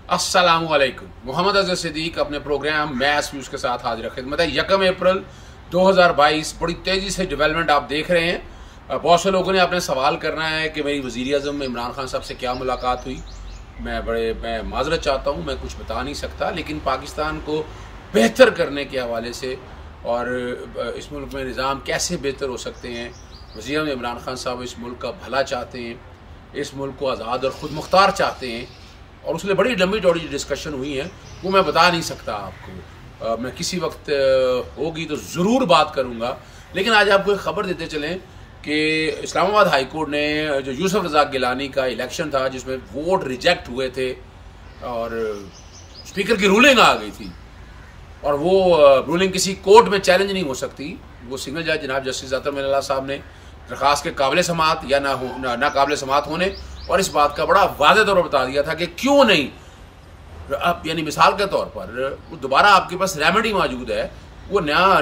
अस्सलामुअलैकुम। मोहम्मद अज़हर सिद्दीक अपने programme mess views के साथ हाजिर खिदमत है। 1 अप्रैल 2022 बड़ी तेज़ी से डेवलपमेंट आप देख रहे हैं। बहुत से लोगों ने अपने सवाल करना है कि मेरी वज़ीर-ए-आज़म इमरान खान साहब से क्या मुलाकात हुई। मैं माजरत चाहता हूँ, मैं कुछ बता नहीं सकता, लेकिन पाकिस्तान को बेहतर करने के हवाले से और इस मुल्क में निज़ाम कैसे बेहतर हो सकते हैं, वज़ीर-ए-आज़म इमरान खान साहब इस मुल्क का भला चाहते हैं, इस मुल्क को आज़ाद और ख़ुद मुख्तार चाहते हैं और उसके लिए बड़ी लंबी चौड़ी डिस्कशन हुई है, वो मैं बता नहीं सकता आपको। मैं किसी वक्त होगी तो ज़रूर बात करूँगा, लेकिन आज आपको एक ख़बर देते चलें कि इस्लामाबाद हाई कोर्ट ने जो यूसुफ रज़ाक गिलानी का इलेक्शन था जिसमें वोट रिजेक्ट हुए थे और स्पीकर की रूलिंग आ गई थी और वो रूलिंग किसी कोर्ट में चैलेंज नहीं हो सकती। वो सिंगल जज जनाब जस्टिस अतर मिल्ला साहब ने दरख्वास्त के काबिल समात या ना काबिल समात होने और इस बात का बड़ा वाज़ेह तौर पर बता दिया था कि क्यों नहीं। अब यानी मिसाल के तौर पर दोबारा आपके पास रेमेडी मौजूद है, वो नया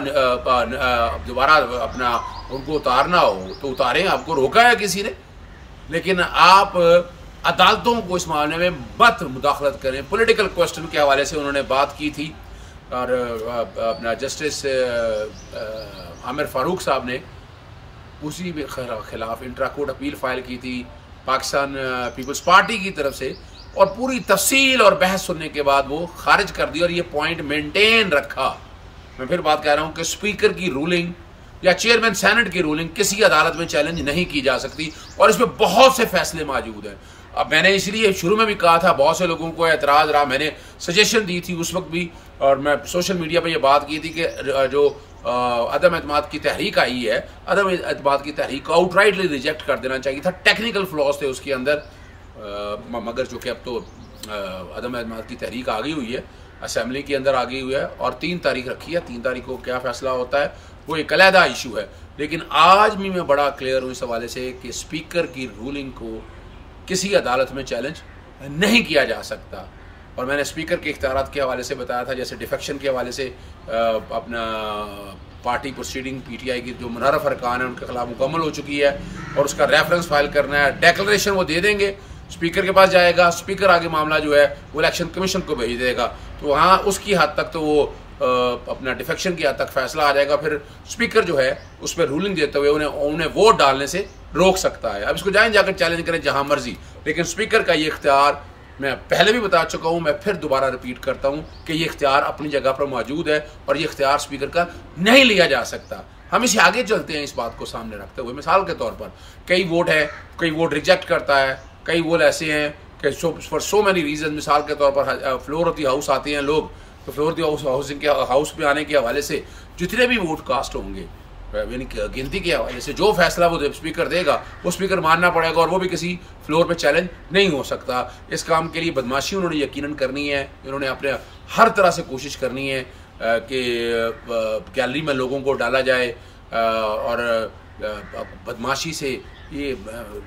दोबारा अपना उनको उतारना हो तो उतारें, आपको रोका है किसी ने, लेकिन आप अदालतों को इस मामले में मत मुदाखलत करें। पॉलिटिकल क्वेश्चन के हवाले से उन्होंने बात की थी और अपना जस्टिस आमिर फारूक साहब ने उसी के खिलाफ इंट्रा कोर्ट अपील फाइल की थी पाकिस्तान पीपल्स पार्टी की तरफ से और पूरी तफसील और बहस सुनने के बाद वो खारिज कर दी और ये पॉइंट मेंटेन रखा। मैं फिर बात कह रहा हूँ कि स्पीकर की रूलिंग या चेयरमैन सेनेट की रूलिंग किसी अदालत में चैलेंज नहीं की जा सकती और इसमें बहुत से फैसले मौजूद हैं। अब मैंने इसलिए शुरू में भी कहा था, बहुत से लोगों को एतराज़ रहा, मैंने सजेशन दी थी उस वक्त भी और मैं सोशल मीडिया पर यह बात की थी कि जो अदम एतमाद की तहरीक आई है, अदम एतमाद की तहरीक को आउटराइटली रिजेक्ट कर देना चाहिए था। टेक्निकल फ्लॉज थे उसके अंदर, मगर चूँकि अब तो अदम एतमाद की तहरीक आ गई हुई है, असम्बली के अंदर आ गई हुई है और 3 तारीख रखी है। 3 तारीख को क्या फ़ैसला होता है वो एक अलहदा इशू है, लेकिन आज भी मैं बड़ा क्लियर हूँ इस हवाले से कि स्पीकर की रूलिंग को किसी अदालत में चैलेंज नहीं किया जा सकता। और मैंने स्पीकर के इख्तियारात के हवाले से बताया था, जैसे डिफेक्शन के हवाले से अपना पार्टी प्रोसीडिंग पीटीआई की जो मुनहरफ अरकान है उनके खिलाफ मुकम्मल हो चुकी है और उसका रेफरेंस फाइल करना है, डेक्लरेशन वो दे देंगे, स्पीकर के पास जाएगा, स्पीकर आगे मामला जो है वो इलेक्शन कमीशन को भेज देगा, तो वहाँ उसकी हद तक तो वो अपना डिफेक्शन की हद तक फैसला आ जाएगा। फिर स्पीकर जो है उस पर रूलिंग देते हुए उन्हें वोट डालने से रोक सकता है। अब इसको जाकर चैलेंज करें जहाँ मर्जी, लेकिन स्पीकर का ये इख्तियार मैं पहले भी बता चुका हूँ, मैं फिर दोबारा रिपीट करता हूँ कि ये इख्तियार अपनी जगह पर मौजूद है और ये इख्तियार स्पीकर का नहीं लिया जा सकता। हम इसे आगे चलते हैं इस बात को सामने रखते हुए। मिसाल के तौर पर कई वोट रिजेक्ट करता है, कई वोट ऐसे हैं कि फॉर सो मैनी रीजन, मिसाल के तौर पर फ्लोर ऑफ द हाउस आते हैं लोग, तो फ्लोर ऑफ द हाउस पे आने के हवाले से जितने भी वोट कास्ट होंगे यानी गिनती के हवाले से जो फैसला वो स्पीकर देगा वो स्पीकर मानना पड़ेगा और वो भी किसी फ्लोर पे चैलेंज नहीं हो सकता। इस काम के लिए बदमाशी उन्होंने यकीनन करनी है, उन्होंने अपने हर तरह से कोशिश करनी है कि गैलरी में लोगों को डाला जाए और बदमाशी से ये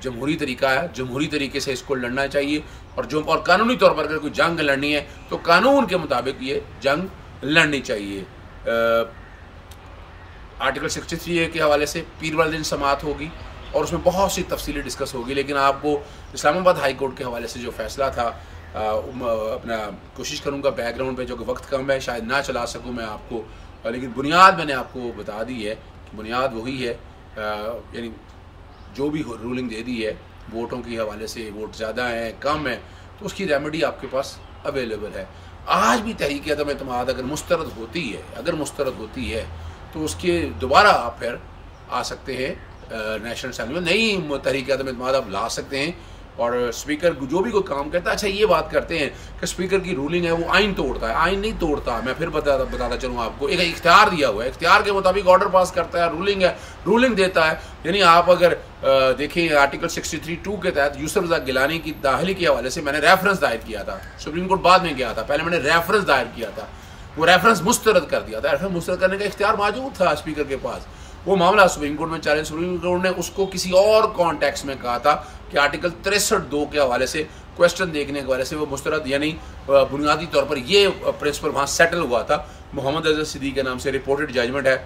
जमहूरी तरीका है, जमहूरी तरीके से इसको लड़ना चाहिए और कानूनी तौर पर अगर कोई जंग लड़नी है तो कानून के मुताबिक ये जंग लड़नी चाहिए। आर्टिकल 63 के हवाले से पीर वाले दिन समात होगी और उसमें बहुत सी तफसीलें डिस्कस होगी, लेकिन आपको इस्लामाबाद हाई कोर्ट के हवाले से जो फैसला था अपना कोशिश करूँगा बैकग्राउंड पे, जो कि वक्त कम है शायद ना चला सकूँ मैं आपको, लेकिन बुनियाद मैंने आपको बता दी है कि बुनियाद वही है। यानी जो भी रूलिंग दे दी है वोटों के हवाले से, वोट ज़्यादा हैं कम है तो उसकी रेमेडी आपके पास अवेलेबल है। आज भी तहरीक अदम एतमाद अगर मुस्तरद होती है तो उसके दोबारा आप फिर आ सकते हैं नेशनल असेंबली में, नई तहरीक अदम एतमाद आप ला सकते हैं और स्पीकर जो भी कोई काम करता है। अच्छा ये बात करते हैं कि स्पीकर की रूलिंग है वो आइन तोड़ता है, आइन नहीं तोड़ता। मैं फिर बताता चलूँ आपको, एक इख्तियार दिया हुआ है, इख्तियार के मुताबिक ऑर्डर पास करता है, रूलिंग देता है। यानी आप अगर देखें आर्टिकल 63(2) के तहत यूसुफ रज़ाक गिलानी की दाखिली के हवाले से मैंने रेफरेंस दायर किया था, सुप्रीम कोर्ट बाद में गया था, पहले मैंने रेफरेंस दायर किया था, वो रेफरेंस मुस्तरद कर दिया था। रेफरेंस मुस्तरद करने का इख्तियार मौजूद था स्पीकर के पास। वो मामला सुप्रीम कोर्ट में चैलेंज, सुप्रीम कोर्ट ने उसको किसी और कॉन्टेक्स्ट में कहा था कि आर्टिकल 63(2) के हवाले से क्वेश्चन देखने के हवाले से वो मुस्तरद, यानी बुनियादी तौर पर ये प्रिंसिपल वहाँ सेटल हुआ था। मोहम्मद अज़हर सिद्दीक के नाम से रिपोर्टेड जजमेंट है,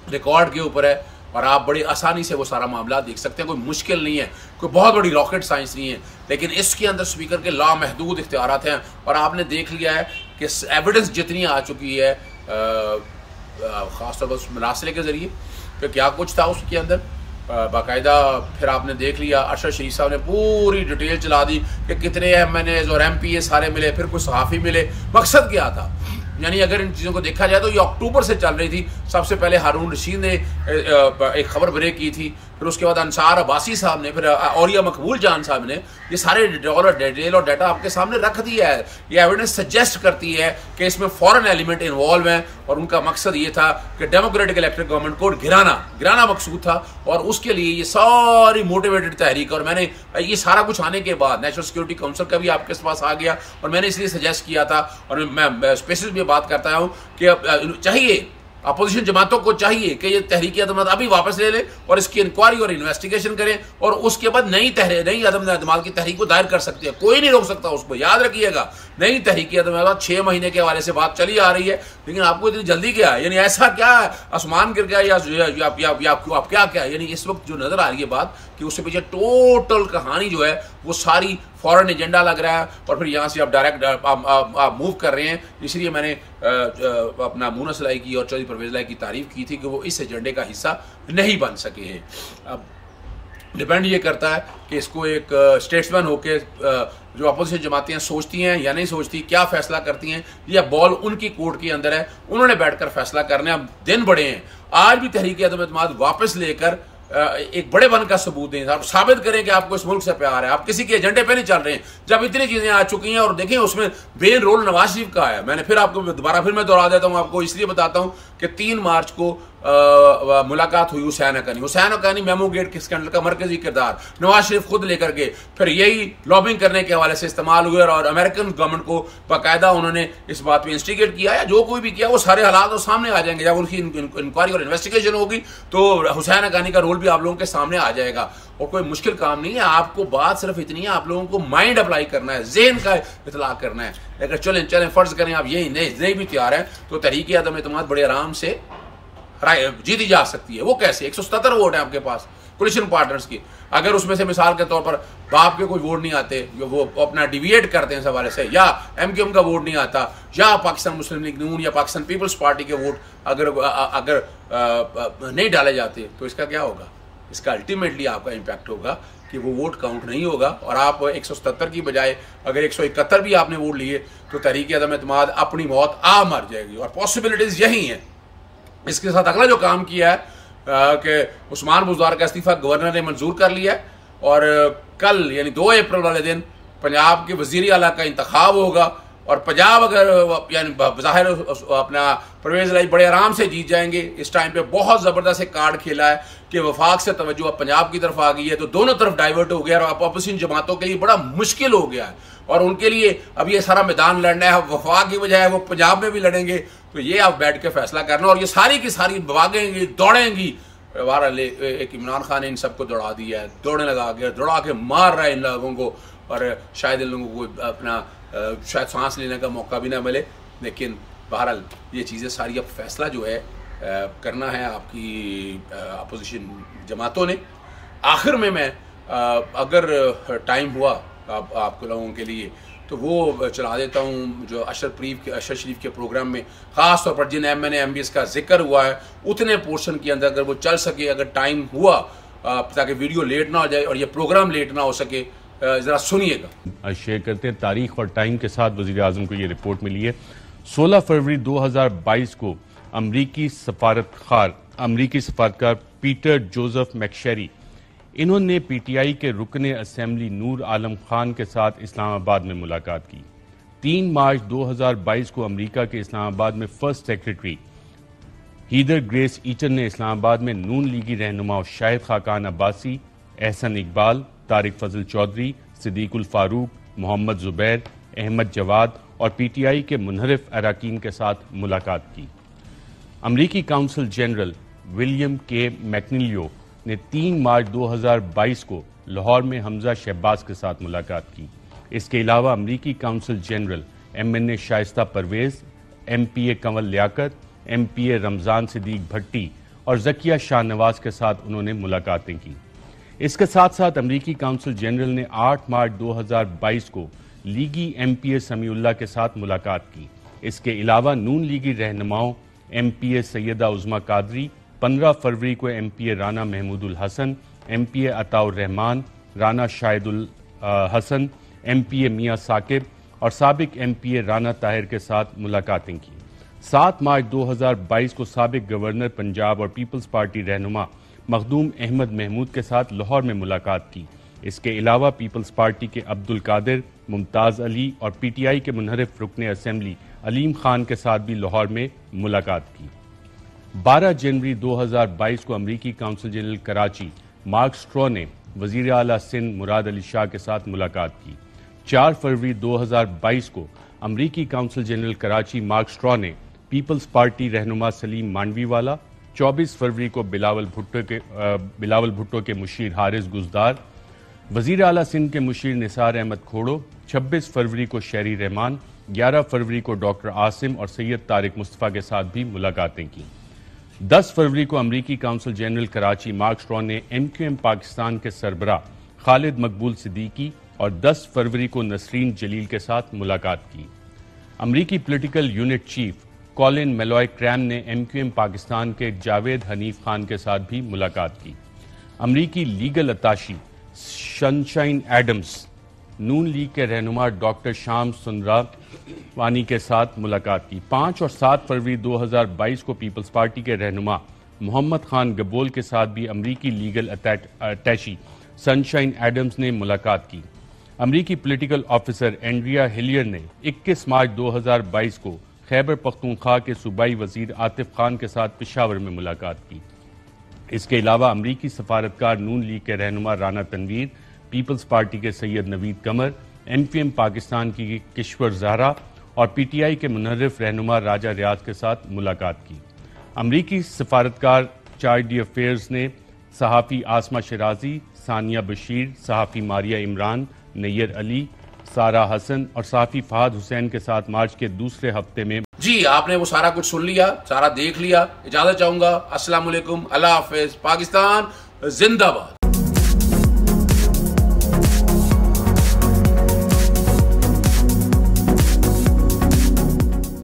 रिकॉर्ड के ऊपर है और आप बड़ी आसानी से वो सारा मामला देख सकते हैं। कोई मुश्किल नहीं है, कोई बहुत बड़ी रॉकेट साइंस नहीं है, लेकिन इसके अंदर स्पीकर के लामहदूद इख्तियारात हैं। और आपने देख लिया है कि एविडेंस जितनी आ चुकी है ख़ासतौर पर उस मरासले के ज़रिए कि क्या कुछ था उसके अंदर बाकायदा। फिर आपने देख लिया अरशद शरीफ साहब ने पूरी डिटेल चला दी कि कितने MNAs और MPA सारे मिले, फिर कुछ सहाफ़ी मिले। मकसद क्या था? यानी अगर इन चीज़ों को देखा जाए तो ये अक्टूबर से चल रही थी। सबसे पहले हारून रशीद ने एक खबर ब्रेक की थी, फिर उसके बाद अंसार अब्बासी साहब ने, फिर औरिया मकबूल जान साहब ने ये सारे डिटेल और डाटा आपके सामने रख दिया है। ये एविडेंस सजेस्ट करती है कि इसमें फॉरेन एलिमेंट इन्वॉल्व हैं और उनका मकसद ये था कि डेमोक्रेटिक इलेक्ट्रिक गवर्नमेंट को गिराना मकसूद था। और उसके लिए ये सारी मोटिवेटेड तहरीक, और मैंने ये सारा कुछ आने के बाद नेशनल सिक्योरिटी काउंसिल का भी आपके पास आ गया और मैंने इसलिए सजेस्ट किया था, और मैं स्पेसिस में बात करता हूँ कि चाहिए अपोजिशन जमातों को चाहिए कि ये तहरीक अदम अभी वापस ले लें और इसकी इंक्वायरी और इन्वेस्टिगेशन करें, और उसके बाद नई अदम अदमाल की तहरीक को दायर कर सकती है। कोई नहीं रोक सकता उसको, याद रखिएगा। नई तहरीक अदम 6 महीने के हवाले से बात चली आ रही है, लेकिन आपको इतनी जल्दी क्या है? यानी ऐसा क्या है, आसमान गिर गया या आप क्या यानी इस वक्त जो नजर आ रही है बात कि उससे पीछे टोटल कहानी जो है वो सारी फॉरेन एजेंडा लग रहा है, और फिर यहाँ से आप डायरेक्ट आप मूव कर रहे हैं। इसलिए मैंने अपना मूनस लाई की और चौधरी परवेज लाई की तारीफ की थी कि वो इस एजेंडे का हिस्सा नहीं बन सके हैं। अब डिपेंड ये करता है कि इसको एक स्टेट्समैन होके जो अपोजिशन जमातें सोचती हैं या नहीं सोचती, क्या फैसला करती हैं, या बॉल उनकी कोर्ट के अंदर है, उन्होंने बैठकर फैसला करने। अब दिन बड़े हैं, आज भी तहरीक अदम एतमाद वापस लेकर एक बड़े बन का सबूत दें, आप साबित करें कि आपको इस मुल्क से प्यार है, आप किसी के एजेंडे पे नहीं चल रहे हैं। जब इतनी चीजें आ चुकी हैं, और देखें उसमें मेन रोल नवाज शरीफ का है। मैंने फिर आपको दोबारा मैं दोहरा देता हूं, आपको इसलिए बताता हूं कि 3 मार्च को मुलाकात हुई हुसैन हक्कानी मेमो गेट के स्कैंडल का मरकजी किरदार नवाज शरीफ खुद लेकर के फिर यही लॉबिंग करने के हवाले से इस्तेमाल हुए, और अमेरिकन गवर्नमेंट को बाकायदा उन्होंने इस बात में इंस्टिगेट किया, या जो कोई भी किया वो सारे हालात तो सामने आ जाएंगे। जब उनकी इंक्वायरी और इन्वेस्टिगेशन होगी तो हुसैन हक्कानी का रोल भी आप लोगों के सामने आ जाएगा। और कोई मुश्किल काम नहीं है, आपको बात सिर्फ इतनी है, आप लोगों को माइंड अप्लाई करना है, ज़हन का इतलाक करना है। अगर चलें फर्ज करें आप यही नहीं भी तैयार हैं तो तहरीक अदम एतमाद बड़े आराम से जीती जा सकती है। वो कैसे? 177 वोट है आपके पास कोलिशन पार्टनर्स की। अगर उसमें से मिसाल के तौर पर बाप के कोई वोट नहीं आते, वो अपना डिविएट करते हैं इस हवाले से, या MQM का वोट नहीं आता, या पाकिस्तान मुस्लिम लीग नून या पाकिस्तान पीपल्स पार्टी के वोट अगर नहीं डाले जाते, तो इसका क्या होगा? इसका अल्टीमेटली आपका इम्पैक्ट होगा कि वो वोट काउंट नहीं होगा, और आप 177 की बजाय अगर 171 भी आपने वोट लिए तो तहरीक अदम एतमाद अपनी मौत आ मर जाएगी। और पॉसिबिलिटीज यही हैं। इसके साथ अगला जो काम किया है कि उस्मान बुज़दार का इस्तीफा गवर्नर ने मंजूर कर लिया है, और कल यानी 2 अप्रैल वाले दिन पंजाब के वज़ीर आला का इंतखाब होगा, और पंजाब अगर यानी ज़ाहिर अपना परवेज़ लाई बड़े आराम से जीत जाएंगे। इस टाइम पे बहुत ज़बरदस्त एक कार्ड खेला है कि वफाक से तवज्जो अब पंजाब की तरफ आ गई है, तो दोनों तरफ डाइवर्ट हो गया, और अपोजिशन जमातों के लिए बड़ा मुश्किल हो गया है, और उनके लिए अब ये सारा मैदान लड़ना है। वफाक की बजाय वो पंजाब में भी लड़ेंगे, तो ये आप बैठ के फैसला करना, और ये सारी की सारी भागेंगी दौड़ेंगी। बहरहाल एक इमरान खान ने इन सबको दौड़ा दिया है, दौड़ने लगा के दौड़ा के मार रहा है इन लोगों को, और शायद इन लोगों को अपना शायद सांस लेने का मौका भी ना मिले। लेकिन बहरहाल ये चीज़ें सारी अब फैसला जो है करना है आपकी अपोजिशन जमातों ने। आखिर में मैं अगर टाइम हुआ आपको लोगों के लिए तो वो चला देता हूँ जो अशरफ शरीफ के प्रोग्राम में ख़ास तौर पर जिन MNA MBS का जिक्र हुआ है उतने पोर्शन के अंदर अगर वो चल सके, अगर टाइम हुआ, ताकि वीडियो लेट ना हो जाए और ये प्रोग्राम लेट ना हो सके, ज़रा सुनिएगा। शेयर करते हैं तारीख और टाइम के साथ। वज़ीर आज़म को ये रिपोर्ट मिली है 16 फरवरी 2022 को अमरीकी सफारतकार पीटर जोसेफ मैकशेरी, इन्होंने PTI के रुकने असेंबली नूर आलम खान के साथ इस्लामाबाद में मुलाकात की। 3 मार्च 2022 को अमेरिका के इस्लामाबाद में first secretary Heather Grace Eaton ने इस्लामाबाद में नून लीगी रहनुमा शाहिद खाकान अब्बासी, एहसन इकबाल, तारिक फजल चौधरी, सिद्दीकुल फारूक, मोहम्मद जुबैर, अहमद जवाद और PTI के मुनहरिफ अरकान के साथ मुलाकात की। अमरीकी काउंसिल जनरल विलियम के मैकनिलियो ने 3 मार्च 2022 को लाहौर में हमजा शहबाज के साथ मुलाकात की। इसके अलावा अमरीकी council general MNA Shaista Parvez, MPA Kanwal Liaquat, MPA Ramzan Siddique Bhatti और ज़किया शाहनवाज के साथ उन्होंने मुलाकातें की। इसके साथ साथ अमरीकी काउंसिल जनरल ने 8 मार्च 2022 को लीगी MPA समीउल्लाह के साथ मुलाकात की। इसके अलावा नून लीगी रहनुमाओं MPA सैयदा उज़मा कादरी, 15 फरवरी को MPA Rana Mahmudul Hasan, MPA Ataur Rahman, Rana Shahidul Hasan, MPA मियां साकिब और साबिक MPA राना ताहिर के साथ मुलाकातें की। 7 मार्च 2022 को साबिक गवर्नर पंजाब और पीपल्स पार्टी रहनुमा मखदूम अहमद महमूद के साथ लाहौर में मुलाकात की। इसके अलावा पीपल्स पार्टी के अब्दुल कादिर, मुमताज़ अली और PTI के मुनहरिफ रुकने असेंबली अलीम खान के साथ भी लाहौर में मुलाकात की। 12 जनवरी 2022 को अमरीकी council general Karachi mark straw ने वज़ीर आला सिंध मुराद अली शाह के साथ मुलाकात की। 4 फरवरी 2022 को अमरीकी council general Karachi mark straw ने पीपल्स पार्टी रहनुमा सलीम मांडवीवाला, 24 फरवरी को बिलावल भुट्टो के मुशीर हारिस गुजदार, वज़ीर आला सिंध के मुशीर निसार अहमद खोड़ो, 26 फरवरी को शहरी रहमान, 11 फरवरी को डॉक्टर आसिम और सैयद तारिक मुस्तफ़ा के साथ भी मुलाकातें की। 10 फरवरी को अमरीकी council general Karachi mark straw ने MQM पाकिस्तान के सरबराह खालिद मकबूल सिद्दीकी और 10 फरवरी को नसरीन जलील के साथ मुलाकात की। अमरीकी political unit chief Colin Malloy Cram ने MQM पाकिस्तान के जावेद हनीफ खान के साथ भी मुलाकात की। अमरीकी लीगल अताशी सनशाइन एडम्स नून लीग के रहनुमा डॉक्टर शाम सुंदरावानी के साथ मुलाकात की। 5 और 7 फरवरी 2022 को पीपल्स पार्टी के रहनुमा मोहम्मद खान गबोल के साथ भी अमरीकी लीगल अटैची सनशाइन एडम्स ने मुलाकात की। अमरीकी पॉलिटिकल ऑफिसर एंड्रिया हिलियर ने 21 मार्च 2022 को खैबर पख्तूनख्वा के सूबाई वजीर आतिफ खान के साथ पेशावर में मुलाकात की। इसके अलावा अमरीकी सफारतकार नून लीग के रहनुमा राना तनवीर, पीपल्स पार्टी के सैयद नवीद कमर, MQM पाकिस्तान की किश्वर ज़हरा और PTI के मुनहरिफ रहनुमा राजा रियाज के साथ मुलाकात की। अमरीकी सफारतकार चार्ज डी अफेयर्स ने सहाफ़ी आसमा शराजी, सानिया बशीर, सहाफ़ी मारिया इमरान, नैयर अली, सारा हसन और सहाफ़ी फहद हुसैन के साथ मार्च के दूसरे हफ्ते में। जी, आपने वो सारा कुछ सुन लिया, सारा देख लिया। इजाजत चाहूंगा। अस्सलाम वालेकुम, अल्लाह हाफिज, पाकिस्तान जिंदाबाद।